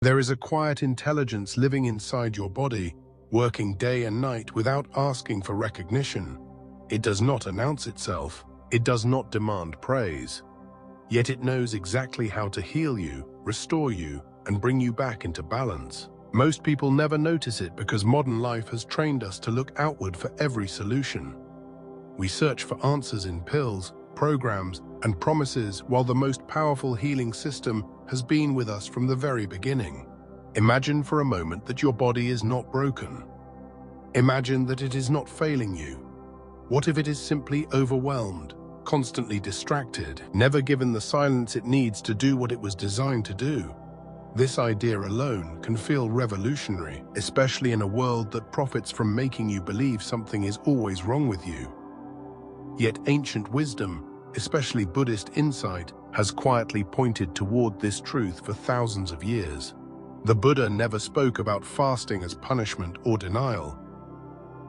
There is a quiet intelligence living inside your body, working day and night without asking for recognition. It does not announce itself. It does not demand praise. Yet it knows exactly how to heal you, restore you, and bring you back into balance. Most people never notice it because modern life has trained us to look outward for every solution. We search for answers in pills, programs, and promises, while the most powerful healing system has been with us from the very beginning. Imagine for a moment that your body is not broken. Imagine that it is not failing you. What if it is simply overwhelmed, constantly distracted, never given the silence it needs to do what it was designed to do? This idea alone can feel revolutionary, especially in a world that profits from making you believe something is always wrong with you. Yet ancient wisdom, especially Buddhist insight, has quietly pointed toward this truth for thousands of years. The Buddha never spoke about fasting as punishment or denial.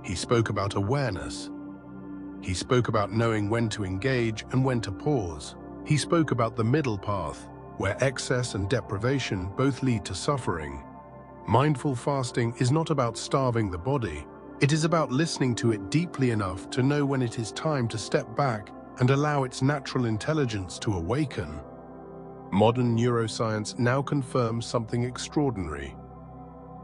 He spoke about awareness. He spoke about knowing when to engage and when to pause. He spoke about the middle path, where excess and deprivation both lead to suffering. Mindful fasting is not about starving the body. It is about listening to it deeply enough to know when it is time to step back and allow its natural intelligence to awaken. Modern neuroscience now confirms something extraordinary.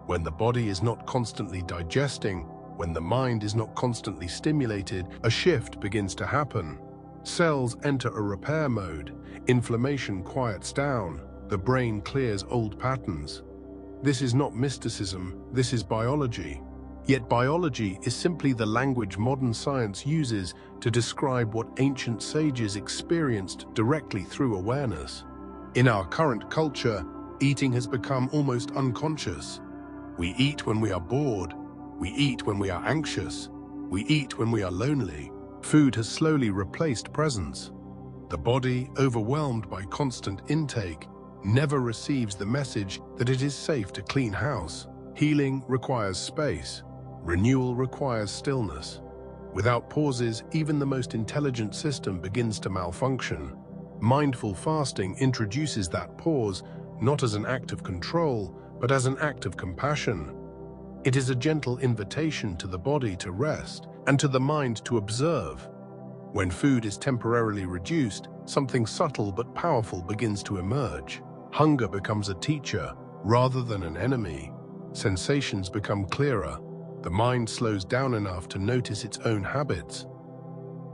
When the body is not constantly digesting, when the mind is not constantly stimulated, a shift begins to happen. Cells enter a repair mode, inflammation quiets down, the brain clears old patterns. This is not mysticism, this is biology. Yet biology is simply the language modern science uses to describe what ancient sages experienced directly through awareness. In our current culture, eating has become almost unconscious. We eat when we are bored. We eat when we are anxious. We eat when we are lonely. Food has slowly replaced presence. The body, overwhelmed by constant intake, never receives the message that it is safe to clean house. Healing requires space. Renewal requires stillness. Without pauses, even the most intelligent system begins to malfunction. Mindful fasting introduces that pause, not as an act of control, but as an act of compassion. It is a gentle invitation to the body to rest and to the mind to observe. When food is temporarily reduced, something subtle but powerful begins to emerge. Hunger becomes a teacher rather than an enemy. Sensations become clearer. The mind slows down enough to notice its own habits.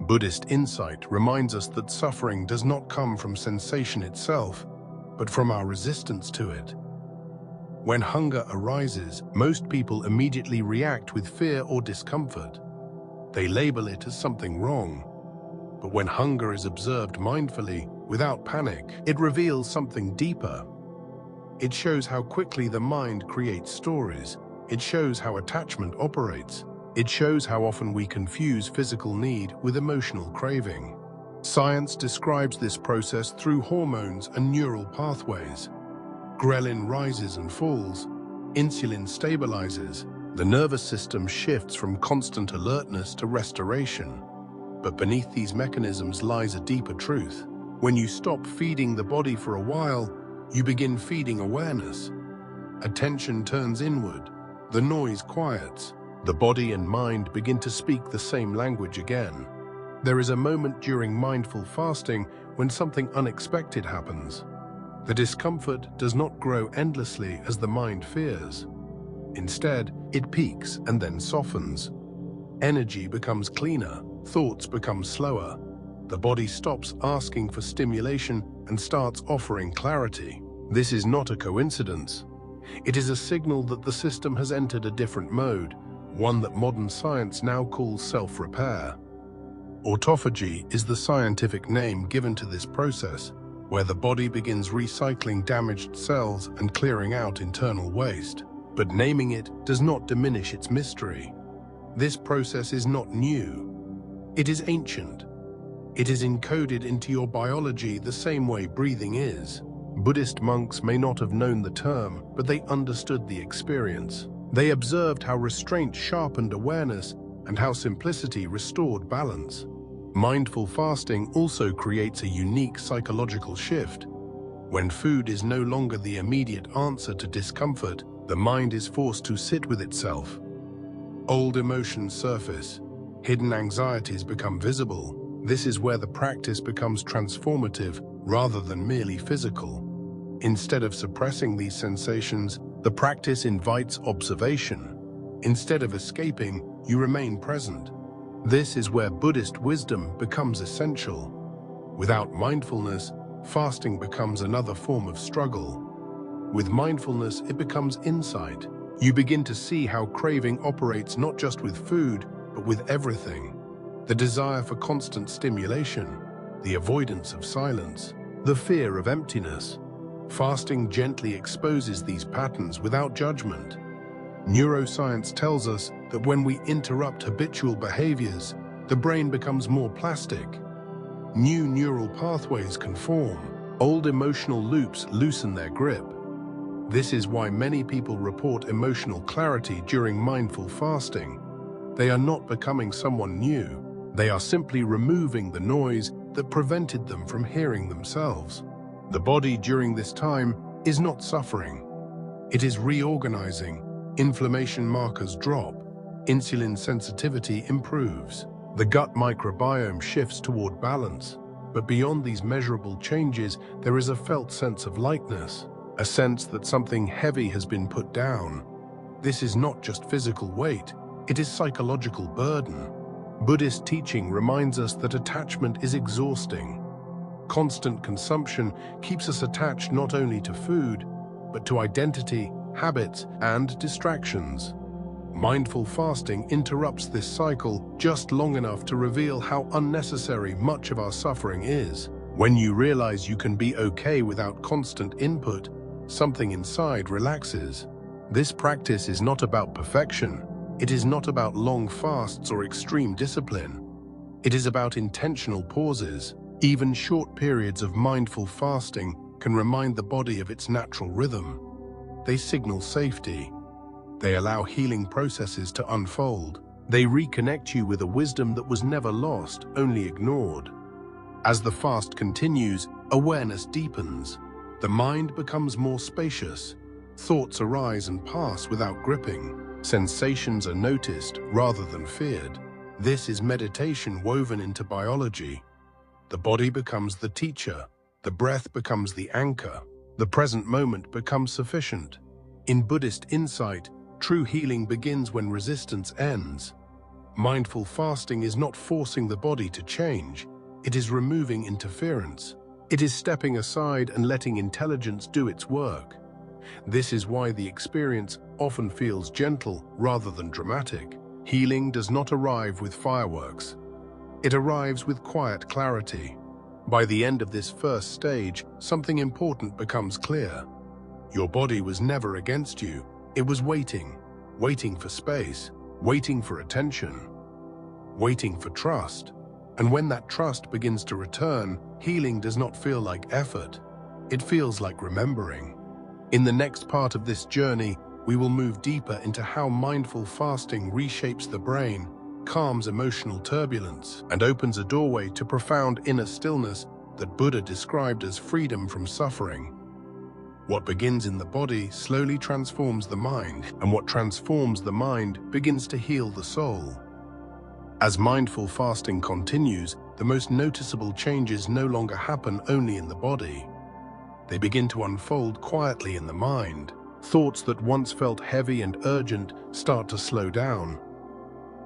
Buddhist insight reminds us that suffering does not come from sensation itself, but from our resistance to it. When hunger arises, most people immediately react with fear or discomfort. They label it as something wrong. But when hunger is observed mindfully, without panic, it reveals something deeper. It shows how quickly the mind creates stories. It shows how attachment operates. It shows how often we confuse physical need with emotional craving. Science describes this process through hormones and neural pathways. Ghrelin rises and falls. Insulin stabilizes. The nervous system shifts from constant alertness to restoration. But beneath these mechanisms lies a deeper truth. When you stop feeding the body for a while, you begin feeding awareness. Attention turns inward. The noise quiets. The body and mind begin to speak the same language again. There is a moment during mindful fasting when something unexpected happens. The discomfort does not grow endlessly as the mind fears. Instead, it peaks and then softens. Energy becomes cleaner, thoughts become slower. The body stops asking for stimulation and starts offering clarity. This is not a coincidence. It is a signal that the system has entered a different mode, one that modern science now calls self-repair. Autophagy is the scientific name given to this process, where the body begins recycling damaged cells and clearing out internal waste. But naming it does not diminish its mystery. This process is not new. It is ancient. It is encoded into your biology the same way breathing is. Buddhist monks may not have known the term, but they understood the experience. They observed how restraint sharpened awareness and how simplicity restored balance. Mindful fasting also creates a unique psychological shift. When food is no longer the immediate answer to discomfort, the mind is forced to sit with itself. Old emotions surface. Hidden anxieties become visible. This is where the practice becomes transformative rather than merely physical. Instead of suppressing these sensations, the practice invites observation. Instead of escaping, you remain present. This is where Buddhist wisdom becomes essential. Without mindfulness, fasting becomes another form of struggle. With mindfulness, it becomes insight. You begin to see how craving operates not just with food, but with everything. The desire for constant stimulation, the avoidance of silence, the fear of emptiness. Fasting gently exposes these patterns without judgment. Neuroscience tells us that when we interrupt habitual behaviors, the brain becomes more plastic. New neural pathways can form. Old emotional loops loosen their grip. This is why many people report emotional clarity during mindful fasting. They are not becoming someone new. They are simply removing the noise that prevented them from hearing themselves. The body during this time is not suffering. It is reorganizing. Inflammation markers drop. Insulin sensitivity improves. The gut microbiome shifts toward balance. But beyond these measurable changes, there is a felt sense of lightness, a sense that something heavy has been put down. This is not just physical weight, it is psychological burden. Buddhist teaching reminds us that attachment is exhausting. Constant consumption keeps us attached not only to food, but to identity, habits, and distractions. Mindful fasting interrupts this cycle just long enough to reveal how unnecessary much of our suffering is. When you realize you can be okay without constant input, something inside relaxes. This practice is not about perfection. It is not about long fasts or extreme discipline. It is about intentional pauses. Even short periods of mindful fasting can remind the body of its natural rhythm. They signal safety. They allow healing processes to unfold. They reconnect you with a wisdom that was never lost, only ignored. As the fast continues, awareness deepens. The mind becomes more spacious. Thoughts arise and pass without gripping. Sensations are noticed rather than feared. This is meditation woven into biology. The body becomes the teacher. The breath becomes the anchor. The present moment becomes sufficient. In Buddhist insight, true healing begins when resistance ends. Mindful fasting is not forcing the body to change. It is removing interference. It is stepping aside and letting intelligence do its work. This is why the experience often feels gentle rather than dramatic. Healing does not arrive with fireworks. It arrives with quiet clarity. By the end of this first stage, something important becomes clear. Your body was never against you. It was waiting for space, waiting for attention, waiting for trust. And when that trust begins to return, healing does not feel like effort. It feels like remembering. In the next part of this journey, we will move deeper into how mindful fasting reshapes the brain, calms emotional turbulence, and opens a doorway to profound inner stillness that Buddha described as freedom from suffering. What begins in the body slowly transforms the mind, and what transforms the mind begins to heal the soul. As mindful fasting continues, the most noticeable changes no longer happen only in the body. They begin to unfold quietly in the mind. Thoughts that once felt heavy and urgent start to slow down.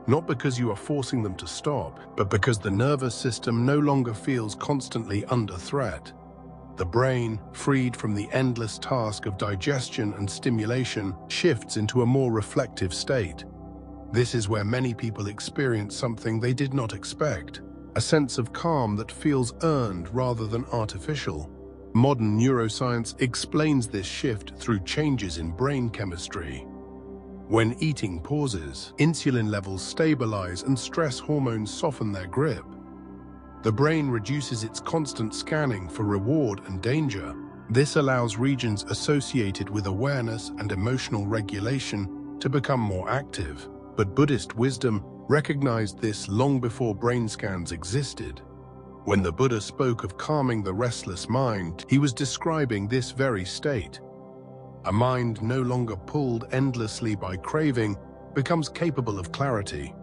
Not because you are forcing them to stop, but because the nervous system no longer feels constantly under threat. The brain, freed from the endless task of digestion and stimulation, shifts into a more reflective state. This is where many people experience something they did not expect, a sense of calm that feels earned rather than artificial. Modern neuroscience explains this shift through changes in brain chemistry. When eating pauses, insulin levels stabilize and stress hormones soften their grip. The brain reduces its constant scanning for reward and danger. This allows regions associated with awareness and emotional regulation to become more active. But Buddhist wisdom recognized this long before brain scans existed. When the Buddha spoke of calming the restless mind, he was describing this very state. A mind no longer pulled endlessly by craving becomes capable of clarity.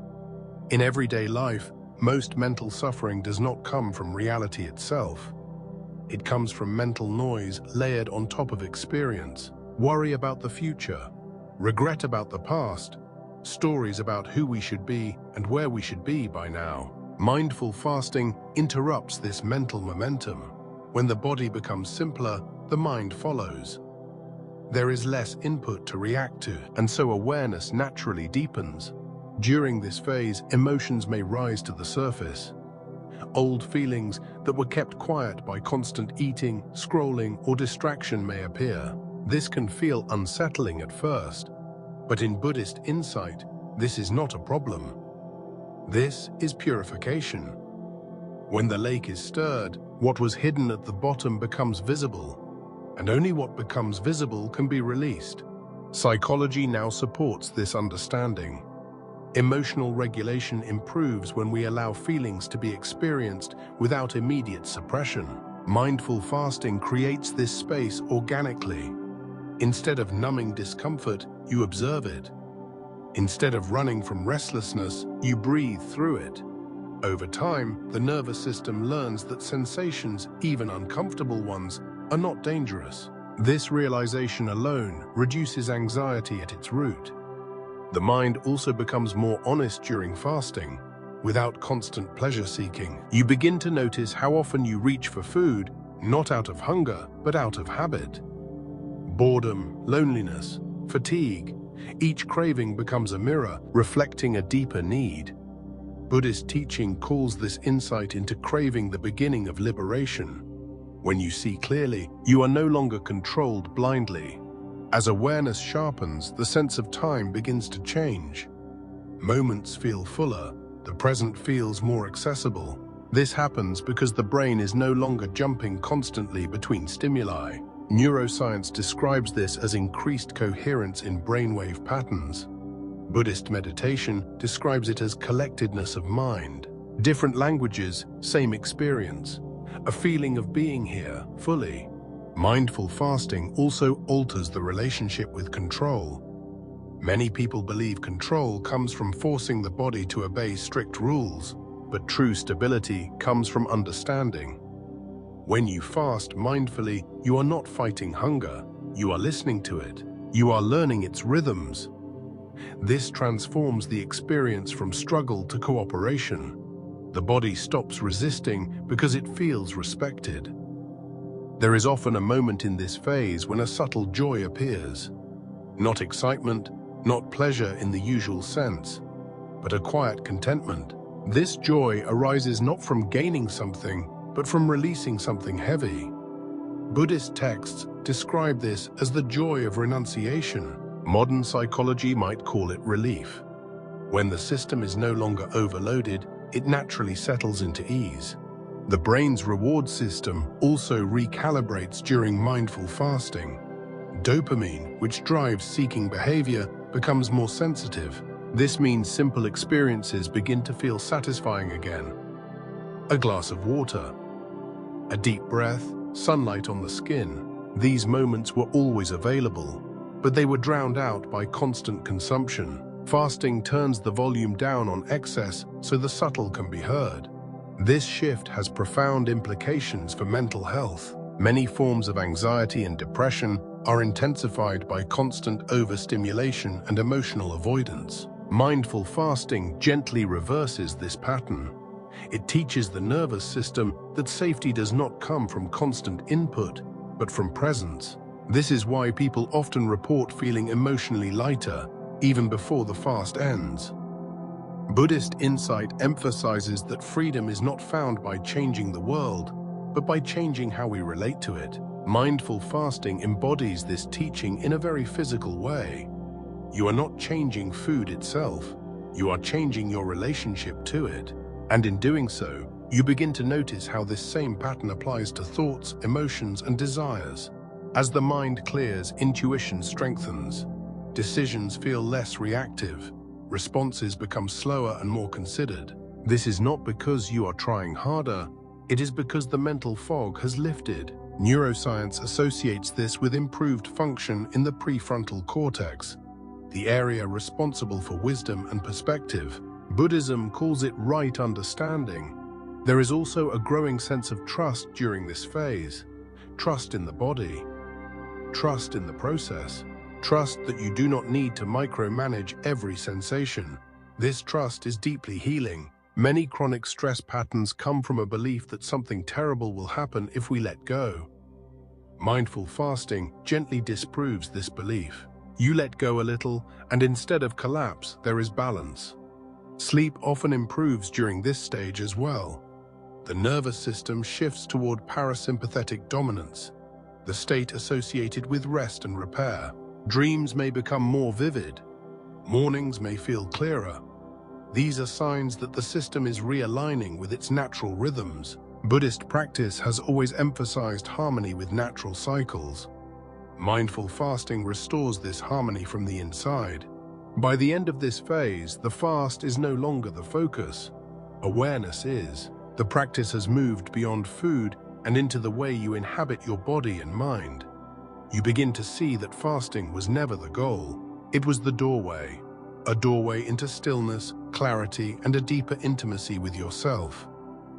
In everyday life, most mental suffering does not come from reality itself. It comes from mental noise layered on top of experience, worry about the future, regret about the past, stories about who we should be and where we should be by now. Mindful fasting interrupts this mental momentum. When the body becomes simpler, the mind follows. There is less input to react to, and so awareness naturally deepens. During this phase, emotions may rise to the surface. Old feelings that were kept quiet by constant eating, scrolling, or distraction may appear. This can feel unsettling at first, but in Buddhist insight, this is not a problem. This is purification. When the lake is stirred, what was hidden at the bottom becomes visible, and only what becomes visible can be released. Psychology now supports this understanding. Emotional regulation improves when we allow feelings to be experienced without immediate suppression. Mindful fasting creates this space organically. Instead of numbing discomfort, you observe it. Instead of running from restlessness, you breathe through it. Over time, the nervous system learns that sensations, even uncomfortable ones, are not dangerous. This realization alone reduces anxiety at its root. The mind also becomes more honest during fasting. Without constant pleasure-seeking, you begin to notice how often you reach for food, not out of hunger, but out of habit. Boredom, loneliness, fatigue, each craving becomes a mirror, reflecting a deeper need. Buddhist teaching calls this insight into craving the beginning of liberation. When you see clearly, you are no longer controlled blindly. As awareness sharpens, the sense of time begins to change. Moments feel fuller, the present feels more accessible. This happens because the brain is no longer jumping constantly between stimuli. Neuroscience describes this as increased coherence in brainwave patterns. Buddhist meditation describes it as collectedness of mind. Different languages, same experience. A feeling of being here, fully. Mindful fasting also alters the relationship with control. Many people believe control comes from forcing the body to obey strict rules, but true stability comes from understanding. When you fast mindfully, you are not fighting hunger, you are listening to it. You are learning its rhythms. This transforms the experience from struggle to cooperation. The body stops resisting because it feels respected. There is often a moment in this phase when a subtle joy appears. Not excitement, not pleasure in the usual sense, but a quiet contentment. This joy arises not from gaining something, but from releasing something heavy. Buddhist texts describe this as the joy of renunciation. Modern psychology might call it relief. When the system is no longer overloaded, it naturally settles into ease. The brain's reward system also recalibrates during mindful fasting. Dopamine, which drives seeking behavior, becomes more sensitive. This means simple experiences begin to feel satisfying again. A glass of water, a deep breath, sunlight on the skin. These moments were always available, but they were drowned out by constant consumption. Fasting turns the volume down on excess so the subtle can be heard. This shift has profound implications for mental health. Many forms of anxiety and depression are intensified by constant overstimulation and emotional avoidance. Mindful fasting gently reverses this pattern. It teaches the nervous system that safety does not come from constant input, but from presence. This is why people often report feeling emotionally lighter, even before the fast ends. Buddhist insight emphasizes that freedom is not found by changing the world, but by changing how we relate to it. Mindful fasting embodies this teaching in a very physical way. You are not changing food itself, you are changing your relationship to it. And in doing so, you begin to notice how this same pattern applies to thoughts, emotions, and desires. As the mind clears, intuition strengthens. Decisions feel less reactive. Responses become slower and more considered. This is not because you are trying harder, It is because the mental fog has lifted. Neuroscience associates this with improved function in the prefrontal cortex, the area responsible for wisdom and perspective. Buddhism calls it right understanding. There is also a growing sense of trust during this phase. Trust in the body, trust in the process, trust that you do not need to micromanage every sensation. This trust is deeply healing. Many chronic stress patterns come from a belief that something terrible will happen if we let go. Mindful fasting gently disproves this belief. You let go a little, and instead of collapse, there is balance. Sleep often improves during this stage as well. The nervous system shifts toward parasympathetic dominance, the state associated with rest and repair. Dreams may become more vivid. Mornings may feel clearer. These are signs that the system is realigning with its natural rhythms. Buddhist practice has always emphasized harmony with natural cycles. Mindful fasting restores this harmony from the inside. By the end of this phase, the fast is no longer the focus. Awareness is. The practice has moved beyond food and into the way you inhabit your body and mind. You begin to see that fasting was never the goal. It was the doorway. A doorway into stillness, clarity, and a deeper intimacy with yourself.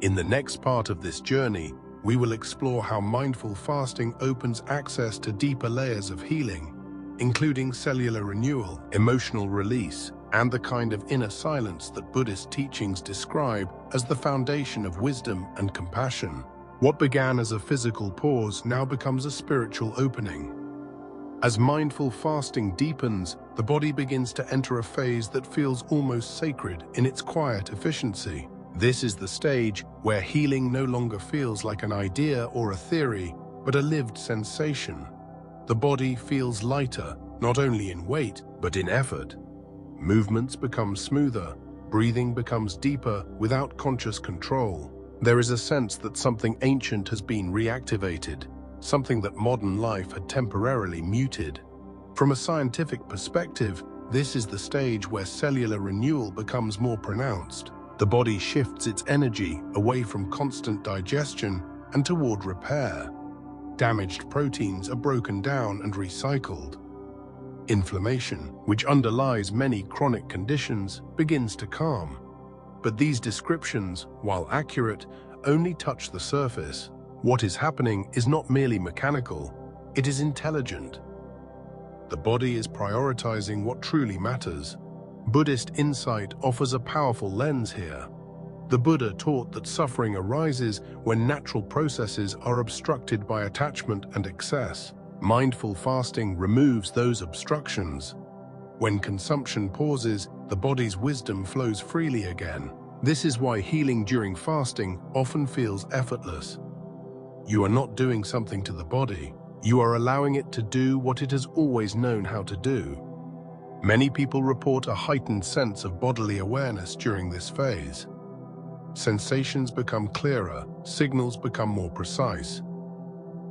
In the next part of this journey, we will explore how mindful fasting opens access to deeper layers of healing, including cellular renewal, emotional release, and the kind of inner silence that Buddhist teachings describe as the foundation of wisdom and compassion. What began as a physical pause now becomes a spiritual opening. As mindful fasting deepens, the body begins to enter a phase that feels almost sacred in its quiet efficiency. This is the stage where healing no longer feels like an idea or a theory, but a lived sensation. The body feels lighter, not only in weight, but in effort. Movements become smoother, breathing becomes deeper without conscious control. There is a sense that something ancient has been reactivated, something that modern life had temporarily muted. From a scientific perspective, this is the stage where cellular renewal becomes more pronounced. The body shifts its energy away from constant digestion and toward repair. Damaged proteins are broken down and recycled. Inflammation, which underlies many chronic conditions, begins to calm. But these descriptions, while accurate, only touch the surface. What is happening is not merely mechanical, it is intelligent. The body is prioritizing what truly matters. Buddhist insight offers a powerful lens here. The Buddha taught that suffering arises when natural processes are obstructed by attachment and excess. Mindful fasting removes those obstructions. When consumption pauses, the body's wisdom flows freely again. This is why healing during fasting often feels effortless. You are not doing something to the body. You are allowing it to do what it has always known how to do. Many people report a heightened sense of bodily awareness during this phase. Sensations become clearer, signals become more precise.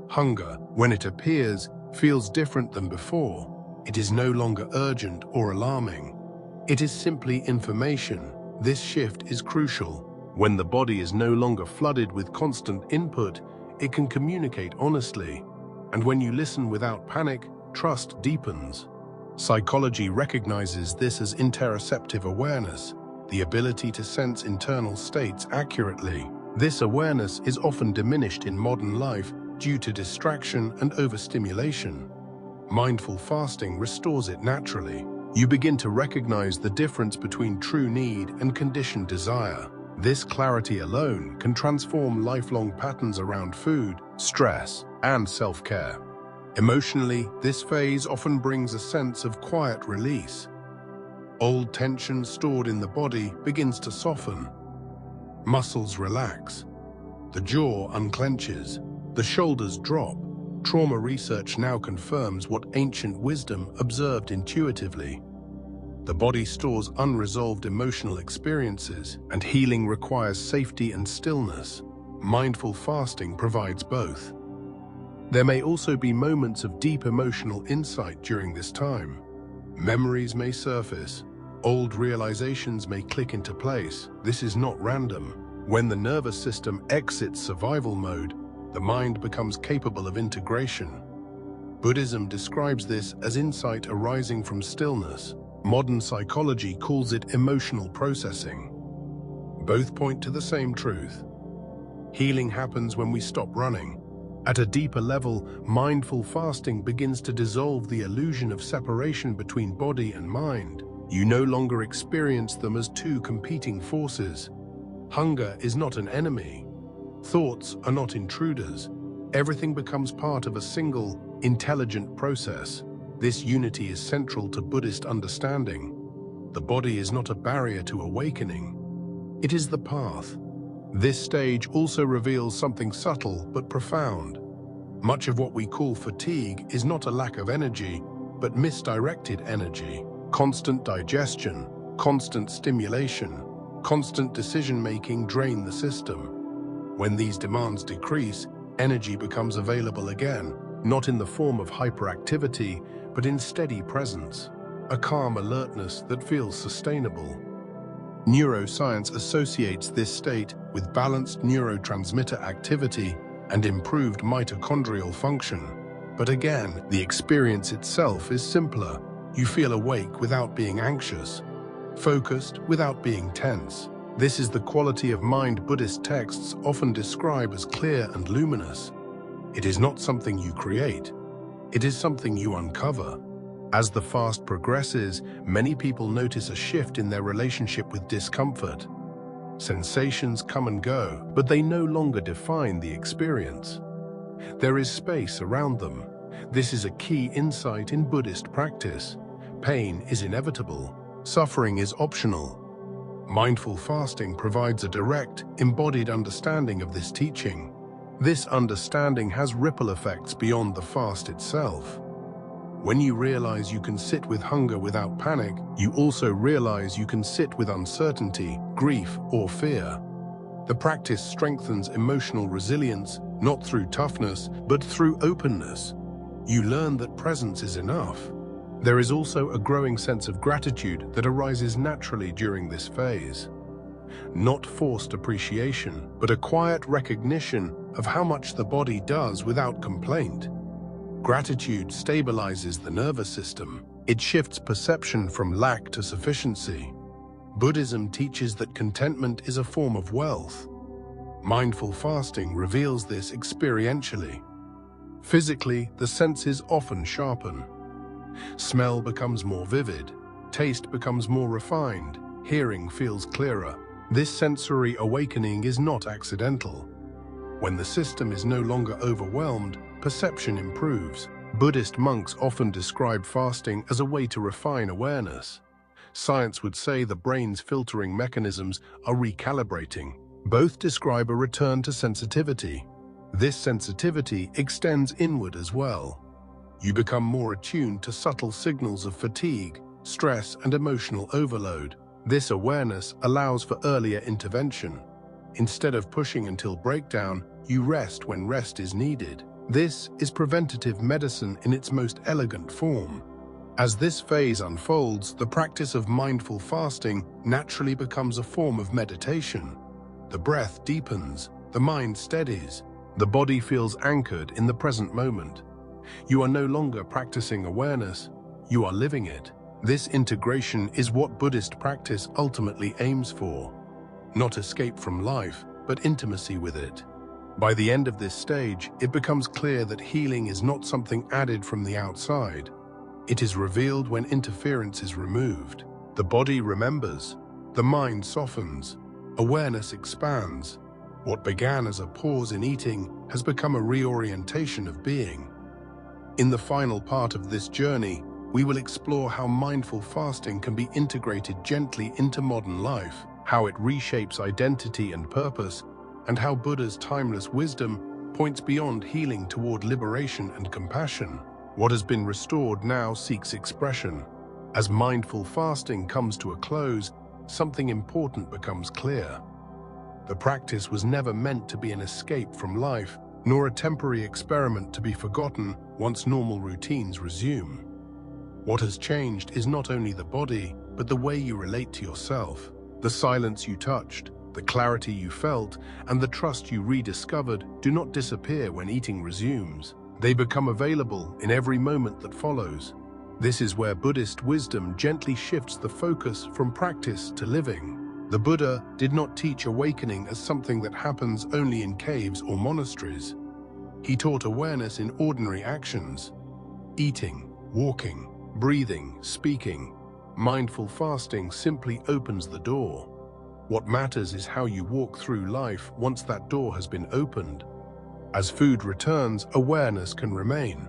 Hunger, when it appears, feels different than before. It is no longer urgent or alarming. It is simply information. This shift is crucial. When the body is no longer flooded with constant input, it can communicate honestly. And when you listen without panic, trust deepens. Psychology recognizes this as interoceptive awareness, the ability to sense internal states accurately. This awareness is often diminished in modern life due to distraction and overstimulation. Mindful fasting restores it naturally. You begin to recognize the difference between true need and conditioned desire. This clarity alone can transform lifelong patterns around food, stress, and self-care. Emotionally, this phase often brings a sense of quiet release. Old tension stored in the body begins to soften. Muscles relax. The jaw unclenches. The shoulders drop. Trauma research now confirms what ancient wisdom observed intuitively. The body stores unresolved emotional experiences, and healing requires safety and stillness. Mindful fasting provides both. There may also be moments of deep emotional insight during this time. Memories may surface. Old realizations may click into place. This is not random. When the nervous system exits survival mode, the mind becomes capable of integration. Buddhism describes this as insight arising from stillness. Modern psychology calls it emotional processing. Both point to the same truth. Healing happens when we stop running. At a deeper level, mindful fasting begins to dissolve the illusion of separation between body and mind. You no longer experience them as two competing forces. Hunger is not an enemy. Thoughts are not intruders. Everything becomes part of a single, intelligent process. This unity is central to Buddhist understanding. The body is not a barrier to awakening. It is the path. This stage also reveals something subtle but profound. Much of what we call fatigue is not a lack of energy, but misdirected energy. Constant digestion, constant stimulation, constant decision-making drain the system. When these demands decrease, energy becomes available again, not in the form of hyperactivity, but in steady presence, a calm alertness that feels sustainable. Neuroscience associates this state with balanced neurotransmitter activity and improved mitochondrial function. But again, the experience itself is simpler. You feel awake without being anxious, focused without being tense. This is the quality of mind Buddhist texts often describe as clear and luminous. It is not something you create. It is something you uncover. As the fast progresses, many people notice a shift in their relationship with discomfort. Sensations come and go, but they no longer define the experience. There is space around them. This is a key insight in Buddhist practice. Pain is inevitable. Suffering is optional. Mindful fasting provides a direct, embodied understanding of this teaching. This understanding has ripple effects beyond the fast itself. When you realize you can sit with hunger without panic, you also realize you can sit with uncertainty, grief, or fear. The practice strengthens emotional resilience, not through toughness, but through openness. You learn that presence is enough. There is also a growing sense of gratitude that arises naturally during this phase. Not forced appreciation, but a quiet recognition of how much the body does without complaint. Gratitude stabilizes the nervous system. It shifts perception from lack to sufficiency. Buddhism teaches that contentment is a form of wealth. Mindful fasting reveals this experientially. Physically, the senses often sharpen. Smell becomes more vivid. Taste becomes more refined. Hearing feels clearer. This sensory awakening is not accidental. When the system is no longer overwhelmed, perception improves. Buddhist monks often describe fasting as a way to refine awareness. Science would say the brain's filtering mechanisms are recalibrating. Both describe a return to sensitivity. This sensitivity extends inward as well. You become more attuned to subtle signals of fatigue, stress, and emotional overload. This awareness allows for earlier intervention. Instead of pushing until breakdown, you rest when rest is needed. This is preventative medicine in its most elegant form. As this phase unfolds, the practice of mindful fasting naturally becomes a form of meditation. The breath deepens, the mind steadies, the body feels anchored in the present moment. You are no longer practicing awareness, you are living it. This integration is what Buddhist practice ultimately aims for. Not escape from life, but intimacy with it. By the end of this stage, it becomes clear that healing is not something added from the outside. It is revealed when interference is removed. The body remembers, the mind softens, awareness expands. What began as a pause in eating has become a reorientation of being. In the final part of this journey, we will explore how mindful fasting can be integrated gently into modern life, how it reshapes identity and purpose, and how Buddha's timeless wisdom points beyond healing toward liberation and compassion. What has been restored now seeks expression. As mindful fasting comes to a close, something important becomes clear. The practice was never meant to be an escape from life, nor a temporary experiment to be forgotten once normal routines resume. What has changed is not only the body, but the way you relate to yourself, the silence you touched, The clarity you felt and the trust you rediscovered do not disappear when eating resumes. They become available in every moment that follows. This is where Buddhist wisdom gently shifts the focus from practice to living. The Buddha did not teach awakening as something that happens only in caves or monasteries. He taught awareness in ordinary actions: eating, walking, breathing, speaking. Mindful fasting simply opens the door. What matters is how you walk through life once that door has been opened. As food returns, awareness can remain.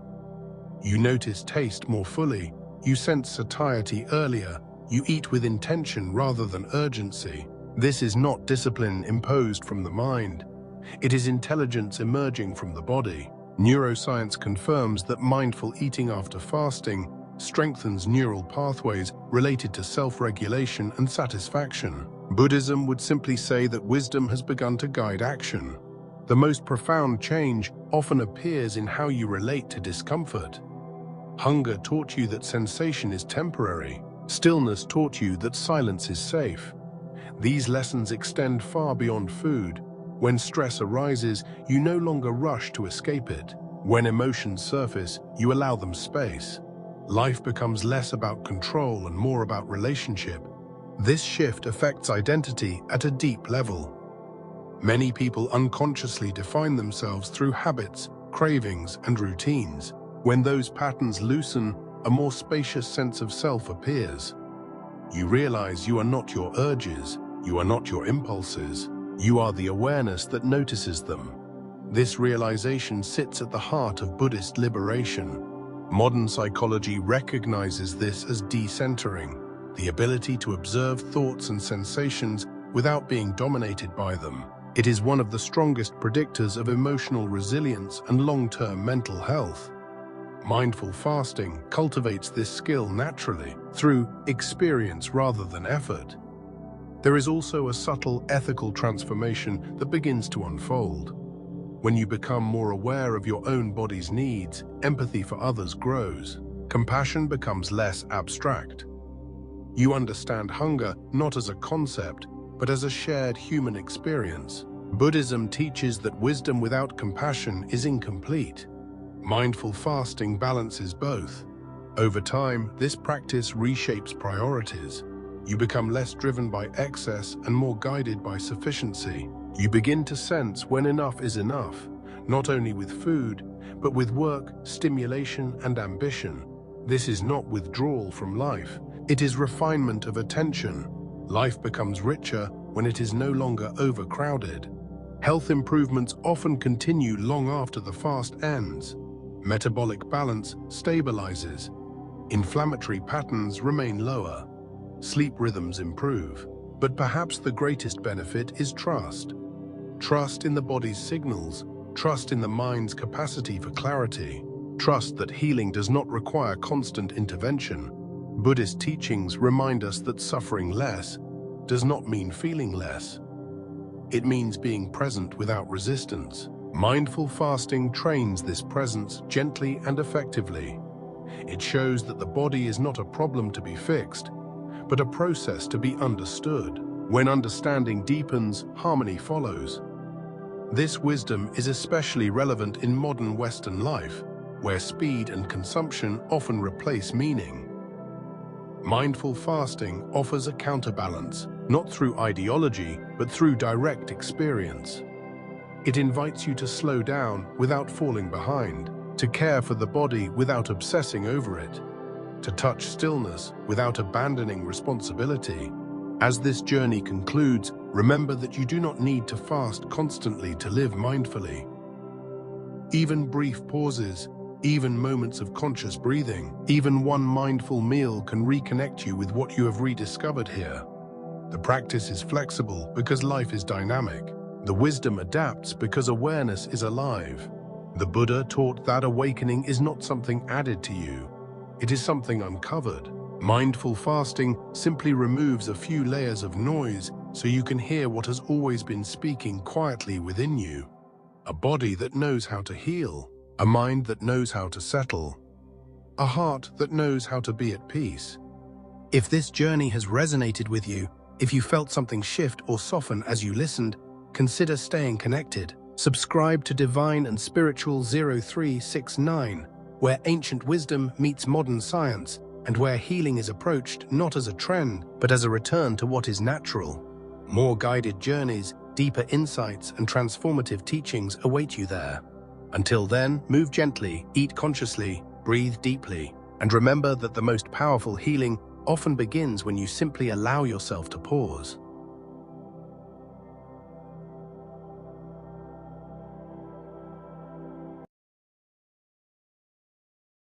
You notice taste more fully, you sense satiety earlier, you eat with intention rather than urgency. This is not discipline imposed from the mind. It is intelligence emerging from the body. Neuroscience confirms that mindful eating after fasting strengthens neural pathways related to self-regulation and satisfaction. Buddhism would simply say that wisdom has begun to guide action. The most profound change often appears in how you relate to discomfort. Hunger taught you that sensation is temporary. Stillness taught you that silence is safe. These lessons extend far beyond food. When stress arises, you no longer rush to escape it. When emotions surface, you allow them space. Life becomes less about control and more about relationship. This shift affects identity at a deep level. Many people unconsciously define themselves through habits, cravings, and routines. When those patterns loosen, a more spacious sense of self appears. You realize you are not your urges, you are not your impulses, you are the awareness that notices them. This realization sits at the heart of Buddhist liberation. Modern psychology recognizes this as decentering, the ability to observe thoughts and sensations without being dominated by them. It is one of the strongest predictors of emotional resilience and long-term mental health. Mindful fasting cultivates this skill naturally, through experience rather than effort. There is also a subtle ethical transformation that begins to unfold. When you become more aware of your own body's needs, empathy for others grows. Compassion becomes less abstract. You understand hunger not as a concept, but as a shared human experience. Buddhism teaches that wisdom without compassion is incomplete. Mindful fasting balances both. Over time, this practice reshapes priorities. You become less driven by excess and more guided by sufficiency. You begin to sense when enough is enough, not only with food, but with work, stimulation, and ambition. This is not withdrawal from life. It is refinement of attention. Life becomes richer when it is no longer overcrowded. Health improvements often continue long after the fast ends. Metabolic balance stabilizes. Inflammatory patterns remain lower. Sleep rhythms improve. But perhaps the greatest benefit is trust. Trust in the body's signals, trust in the mind's capacity for clarity, trust that healing does not require constant intervention. Buddhist teachings remind us that suffering less does not mean feeling less. It means being present without resistance. Mindful fasting trains this presence gently and effectively. It shows that the body is not a problem to be fixed, but a process to be understood. When understanding deepens, harmony follows. This wisdom is especially relevant in modern Western life, where speed and consumption often replace meaning. Mindful fasting offers a counterbalance, not through ideology, but through direct experience. It invites you to slow down without falling behind, to care for the body without obsessing over it, to touch stillness without abandoning responsibility. As this journey concludes, remember that you do not need to fast constantly to live mindfully. Even brief pauses, even moments of conscious breathing, even one mindful meal can reconnect you with what you have rediscovered here. The practice is flexible because life is dynamic. The wisdom adapts because awareness is alive. The Buddha taught that awakening is not something added to you. It is something uncovered. Mindful fasting simply removes a few layers of noise so you can hear what has always been speaking quietly within you. A body that knows how to heal, a mind that knows how to settle, a heart that knows how to be at peace. If this journey has resonated with you, If you felt something shift or soften as you listened, consider staying connected. Subscribe to Divine and Spiritual 0369, where ancient wisdom meets modern science, and where healing is approached not as a trend, but as a return to what is natural. More guided journeys, deeper insights, and transformative teachings await you there. Until then, move gently, eat consciously, breathe deeply, and remember that the most powerful healing often begins when you simply allow yourself to pause.